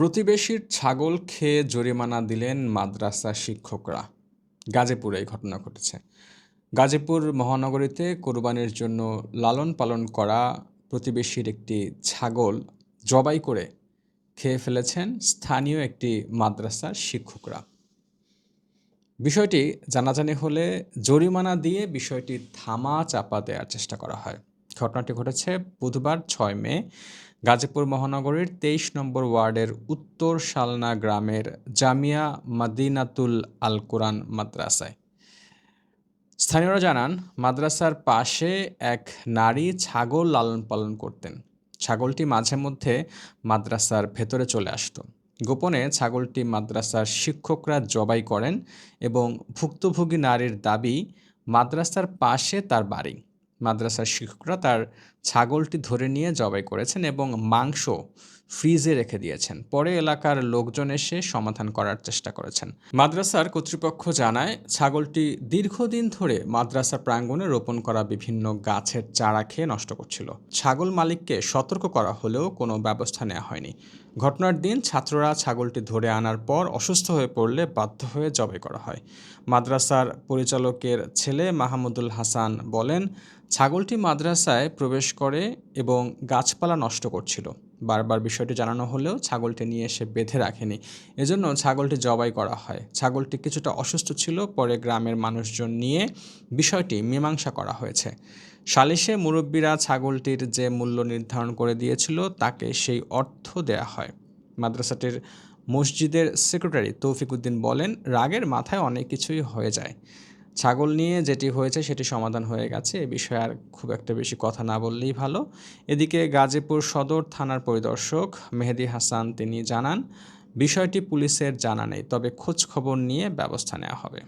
প্রতিবেশীর ছাগল খেয়ে জরিমানা দিলেন মাদ্রাসা শিক্ষকরা। গাজীপুরে এই ঘটনা ঘটেছে। গাজীপুর মহানগরীতে কোরবানির জন্য লালন পালন করা প্রতিবেশীর একটি ছাগল জবাই করে খেয়ে ফেলেছেন স্থানীয় একটি মাদ্রাসার শিক্ষকরা। বিষয়টি জানাজানি হলে জরিমানা দিয়ে বিষয়টি ধামা চাপা দেওয়ার চেষ্টা করা হয়। ঘটনাটি ঘটেছে বুধবার ৬ মে গাজীপুর মহানগরীর ২৩ নম্বর ওয়ার্ডের উত্তর শালনা গ্রামের জামিয়া মাদিনাতুল আল কোরআন মাদ্রাসায়। স্থানীয়রা জানান, মাদ্রাসার পাশে এক নারী ছাগল লালন পালন করতেন। ছাগলটি মাঝে মধ্যে মাদ্রাসার ভেতরে চলে আসতো। গোপনে ছাগলটি মাদ্রাসার শিক্ষকরা জবাই করেন এবং ভুক্তভোগী নারীর দাবি, মাদ্রাসার পাশে তার বাড়ি। মাদ্রাসার শিক্ষকরা তার ছাগলটি ধরে নিয়ে জবাই করেছেন এবং মাংস ফ্রিজে রেখে দিয়েছেন। পরে এলাকার লোকজন এসে সমাধান করার চেষ্টা করেছেন। মাদ্রাসার কর্তৃপক্ষ জানায়, ছাগলটি দীর্ঘদিন ধরে মাদ্রাসা প্রাঙ্গণে রোপণ করা বিভিন্ন গাছের চারা খেয়ে নষ্ট করছিল। ছাগল মালিককে সতর্ক করা হলেও কোনো ব্যবস্থা নেওয়া হয়নি। ঘটনার দিন ছাত্ররা ছাগলটি ধরে আনার পর অসুস্থ হয়ে পড়লে বাধ্য হয়ে জবাই করা হয়। মাদ্রাসার পরিচালকের ছেলে মাহমুদুল হাসান বলেন, ছাগলটি মাদ্রাসায় প্রবেশ করে এবং গাছপালা নষ্ট করছিল। বারবার বিষয়টি জানানো হলেও ছাগলটি নিয়ে এসে বেঁধে রাখেনি, এজন্য ছাগলটি জবাই করা হয়। ছাগলটি কিছুটা অসুস্থ ছিল, পরে গ্রামের মানুষজন নিয়ে বিষয়টি মীমাংসা করা হয়েছে। সালিশে মুরব্বীরা ছাগলটির যে মূল্য নির্ধারণ করে দিয়েছিল তাকে সেই অর্থ দেয়া হয়। মাদ্রাসাটির মসজিদের সেক্রেটারি তৌফিক উদ্দিন বলেন, রাগের মাথায় অনেক কিছুই হয়ে যায়। ছাগল নিয়ে যেটি হয়েছে সেটি সমাধান হয়ে গেছে, এ বিষয়ে আর খুব একটা বেশি কথা না বললেই ভালো। এদিকে গাজীপুর সদর থানার পরিদর্শক মেহেদী হাসান তিনি জানান, বিষয়টি পুলিশের জানা নেই, তবে খোঁজ খবর নিয়ে ব্যবস্থা নেওয়া হবে।